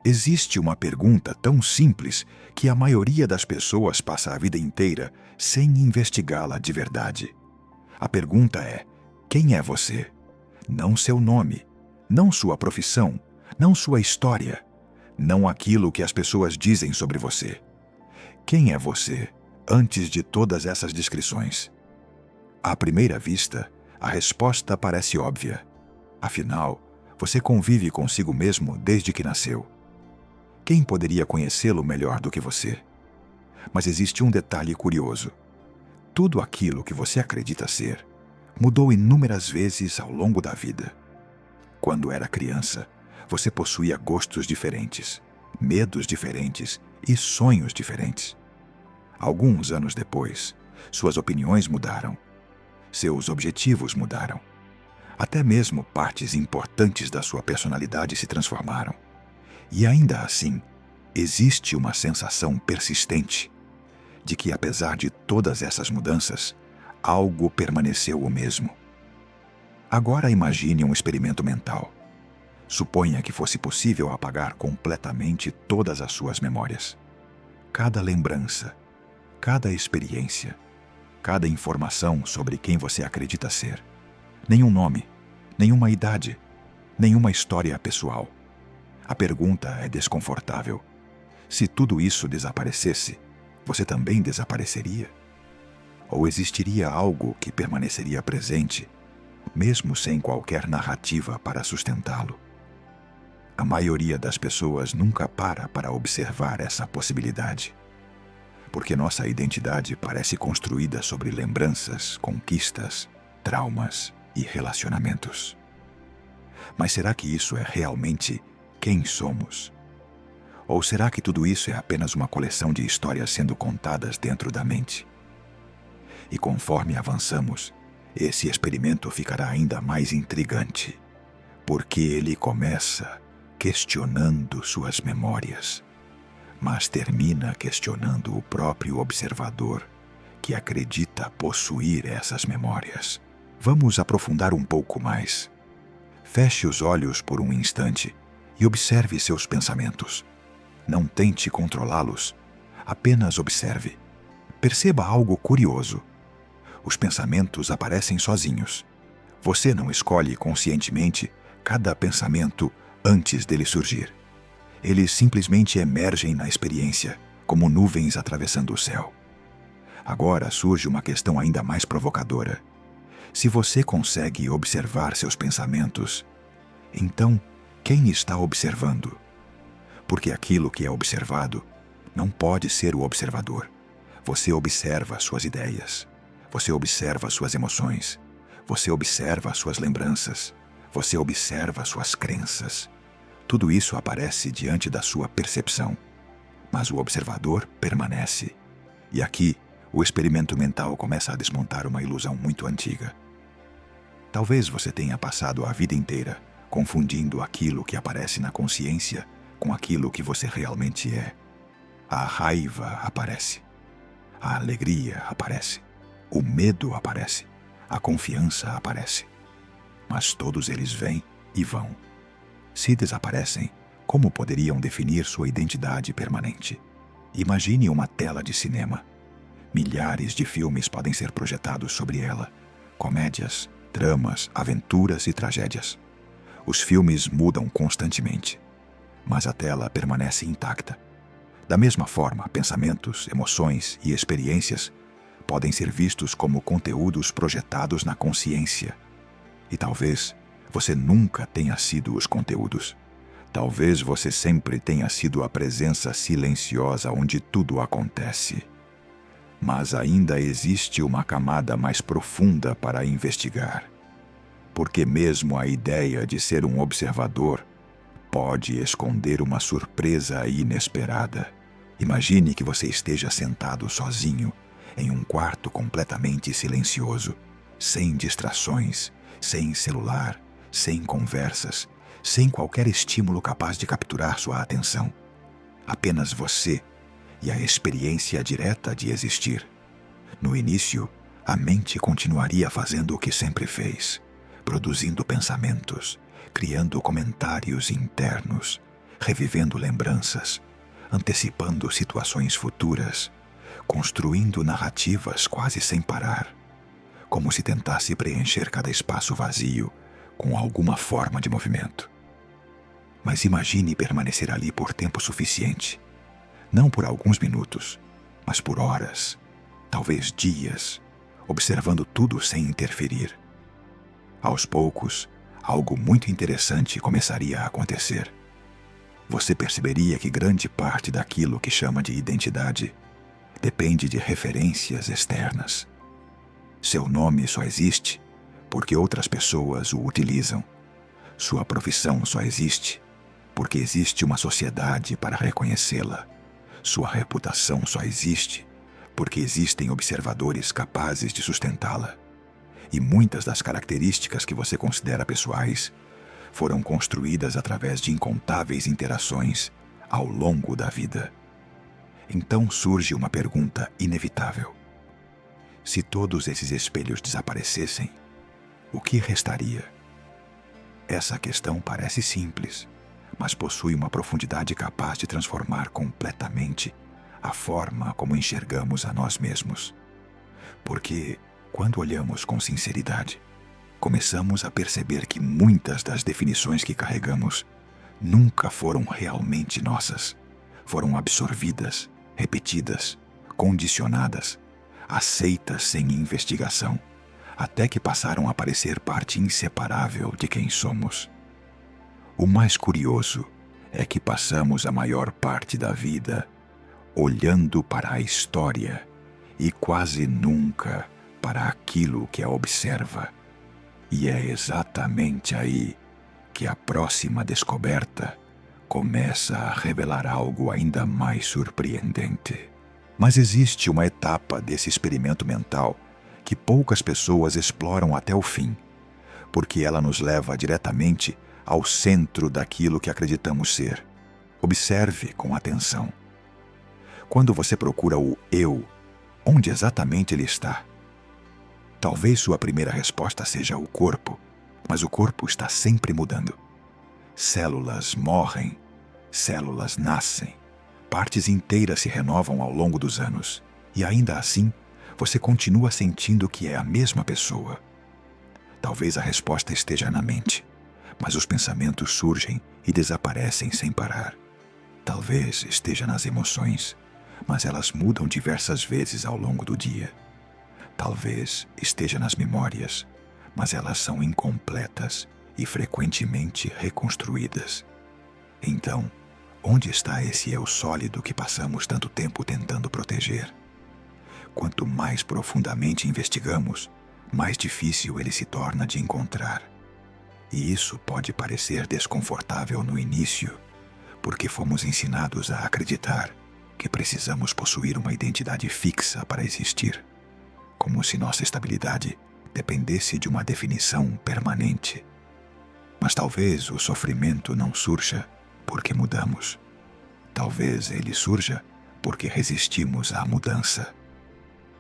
Existe uma pergunta tão simples que a maioria das pessoas passa a vida inteira sem investigá-la de verdade. A pergunta é: quem é você? Não seu nome, não sua profissão, não sua história, não aquilo que as pessoas dizem sobre você. Quem é você antes de todas essas descrições? À primeira vista, a resposta parece óbvia. Afinal, você convive consigo mesmo desde que nasceu. Quem poderia conhecê-lo melhor do que você? Mas existe um detalhe curioso. Tudo aquilo que você acredita ser mudou inúmeras vezes ao longo da vida. Quando era criança, você possuía gostos diferentes, medos diferentes e sonhos diferentes. Alguns anos depois, suas opiniões mudaram. Seus objetivos mudaram. Até mesmo partes importantes da sua personalidade se transformaram. E ainda assim, existe uma sensação persistente de que, apesar de todas essas mudanças, algo permaneceu o mesmo. Agora imagine um experimento mental. Suponha que fosse possível apagar completamente todas as suas memórias. Cada lembrança, cada experiência, cada informação sobre quem você acredita ser. Nenhum nome, nenhuma idade, nenhuma história pessoal. A pergunta é desconfortável. Se tudo isso desaparecesse, você também desapareceria? Ou existiria algo que permaneceria presente, mesmo sem qualquer narrativa para sustentá-lo? A maioria das pessoas nunca para observar essa possibilidade, porque nossa identidade parece construída sobre lembranças, conquistas, traumas e relacionamentos. Mas será que isso é realmente quem somos? Ou será que tudo isso é apenas uma coleção de histórias sendo contadas dentro da mente? E conforme avançamos, esse experimento ficará ainda mais intrigante, porque ele começa questionando suas memórias, mas termina questionando o próprio observador que acredita possuir essas memórias. Vamos aprofundar um pouco mais. Feche os olhos por um instante e observe seus pensamentos. Não tente controlá-los, apenas observe. Perceba algo curioso. Os pensamentos aparecem sozinhos. Você não escolhe conscientemente cada pensamento antes dele surgir. Eles simplesmente emergem na experiência, como nuvens atravessando o céu. Agora surge uma questão ainda mais provocadora. Se você consegue observar seus pensamentos, então quem está observando? Porque aquilo que é observado não pode ser o observador. Você observa suas ideias, você observa suas emoções, você observa suas lembranças, você observa suas crenças. Tudo isso aparece diante da sua percepção, mas o observador permanece. E aqui, o experimento mental começa a desmontar uma ilusão muito antiga. Talvez você tenha passado a vida inteira confundindo aquilo que aparece na consciência com aquilo que você realmente é. A raiva aparece, a alegria aparece, o medo aparece, a confiança aparece. Mas todos eles vêm e vão. Se desaparecem, como poderiam definir sua identidade permanente? Imagine uma tela de cinema. Milhares de filmes podem ser projetados sobre ela. Comédias, dramas, aventuras e tragédias. Os filmes mudam constantemente, mas a tela permanece intacta. Da mesma forma, pensamentos, emoções e experiências podem ser vistos como conteúdos projetados na consciência. E talvez você nunca tenha sido os conteúdos. Talvez você sempre tenha sido a presença silenciosa onde tudo acontece. Mas ainda existe uma camada mais profunda para investigar. Porque mesmo a ideia de ser um observador pode esconder uma surpresa inesperada. Imagine que você esteja sentado sozinho em um quarto completamente silencioso, sem distrações, sem celular, sem conversas, sem qualquer estímulo capaz de capturar sua atenção. Apenas você e a experiência direta de existir. No início, a mente continuaria fazendo o que sempre fez, produzindo pensamentos, criando comentários internos, revivendo lembranças, antecipando situações futuras, construindo narrativas quase sem parar, como se tentasse preencher cada espaço vazio com alguma forma de movimento. Mas imagine permanecer ali por tempo suficiente, não por alguns minutos, mas por horas, talvez dias, observando tudo sem interferir. Aos poucos, algo muito interessante começaria a acontecer. Você perceberia que grande parte daquilo que chama de identidade depende de referências externas. Seu nome só existe porque outras pessoas o utilizam. Sua profissão só existe porque existe uma sociedade para reconhecê-la. Sua reputação só existe porque existem observadores capazes de sustentá-la. E muitas das características que você considera pessoais foram construídas através de incontáveis interações ao longo da vida. Então surge uma pergunta inevitável. Se todos esses espelhos desaparecessem, o que restaria? Essa questão parece simples, mas possui uma profundidade capaz de transformar completamente a forma como enxergamos a nós mesmos. Porque, quando olhamos com sinceridade, começamos a perceber que muitas das definições que carregamos nunca foram realmente nossas. Foram absorvidas, repetidas, condicionadas, aceitas sem investigação, até que passaram a parecer parte inseparável de quem somos. O mais curioso é que passamos a maior parte da vida olhando para a história e quase nunca para aquilo que a observa. E é exatamente aí que a próxima descoberta começa a revelar algo ainda mais surpreendente. Mas existe uma etapa desse experimento mental que poucas pessoas exploram até o fim, porque ela nos leva diretamente ao centro daquilo que acreditamos ser. Observe com atenção. Quando você procura o eu, onde exatamente ele está? Talvez sua primeira resposta seja o corpo, mas o corpo está sempre mudando. Células morrem, células nascem, partes inteiras se renovam ao longo dos anos, e ainda assim, você continua sentindo que é a mesma pessoa. Talvez a resposta esteja na mente, mas os pensamentos surgem e desaparecem sem parar. Talvez esteja nas emoções, mas elas mudam diversas vezes ao longo do dia. Talvez esteja nas memórias, mas elas são incompletas e frequentemente reconstruídas. Então, onde está esse eu sólido que passamos tanto tempo tentando proteger? Quanto mais profundamente investigamos, mais difícil ele se torna de encontrar. E isso pode parecer desconfortável no início, porque fomos ensinados a acreditar que precisamos possuir uma identidade fixa para existir, como se nossa estabilidade dependesse de uma definição permanente. Mas talvez o sofrimento não surja porque mudamos. Talvez ele surja porque resistimos à mudança.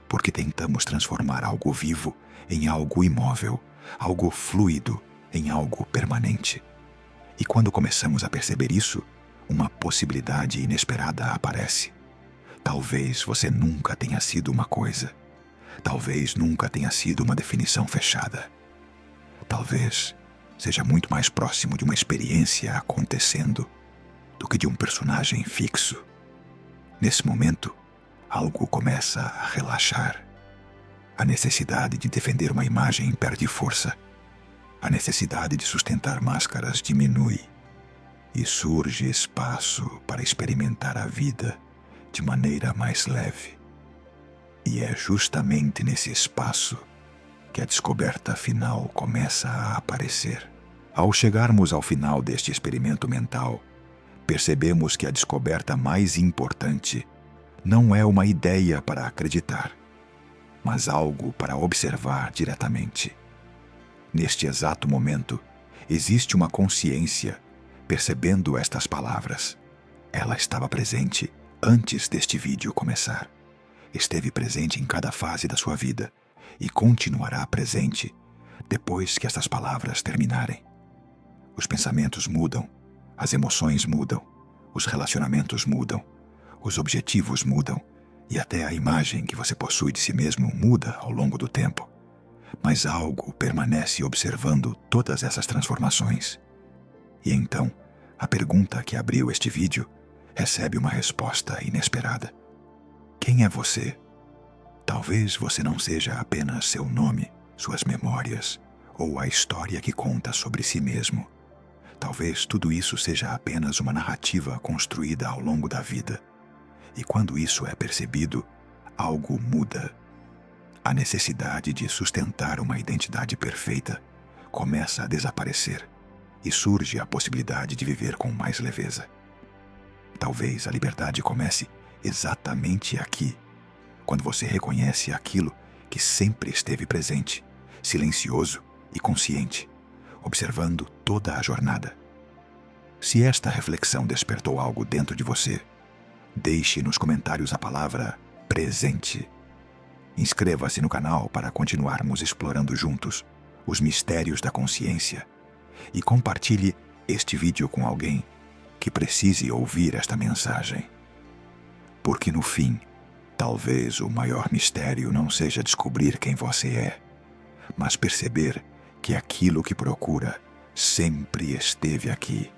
Porque tentamos transformar algo vivo em algo imóvel, algo fluido em algo permanente. E quando começamos a perceber isso, uma possibilidade inesperada aparece. Talvez você nunca tenha sido uma coisa. Talvez nunca tenha sido uma definição fechada. Talvez seja muito mais próximo de uma experiência acontecendo do que de um personagem fixo. Nesse momento, algo começa a relaxar. A necessidade de defender uma imagem perde força. A necessidade de sustentar máscaras diminui. E surge espaço para experimentar a vida de maneira mais leve. E é justamente nesse espaço que a descoberta final começa a aparecer. Ao chegarmos ao final deste experimento mental, percebemos que a descoberta mais importante não é uma ideia para acreditar, mas algo para observar diretamente. Neste exato momento, existe uma consciência percebendo estas palavras. Ela estava presente antes deste vídeo começar. Esteve presente em cada fase da sua vida e continuará presente depois que estas palavras terminarem. Os pensamentos mudam, As emoções mudam, os relacionamentos mudam, os objetivos mudam e até a imagem que você possui de si mesmo muda ao longo do tempo. Mas algo permanece observando todas essas transformações. E então, a pergunta que abriu este vídeo recebe uma resposta inesperada. Quem é você? Talvez você não seja apenas seu nome, suas memórias ou a história que conta sobre si mesmo. Talvez tudo isso seja apenas uma narrativa construída ao longo da vida. E quando isso é percebido, algo muda. A necessidade de sustentar uma identidade perfeita começa a desaparecer e surge a possibilidade de viver com mais leveza. Talvez a liberdade comece exatamente aqui, quando você reconhece aquilo que sempre esteve presente, silencioso e consciente, observando toda a jornada. Se esta reflexão despertou algo dentro de você, deixe nos comentários a palavra presente. Inscreva-se no canal para continuarmos explorando juntos os mistérios da consciência e compartilhe este vídeo com alguém que precise ouvir esta mensagem. Porque no fim, talvez o maior mistério não seja descobrir quem você é, mas perceber que aquilo que procura sempre esteve aqui,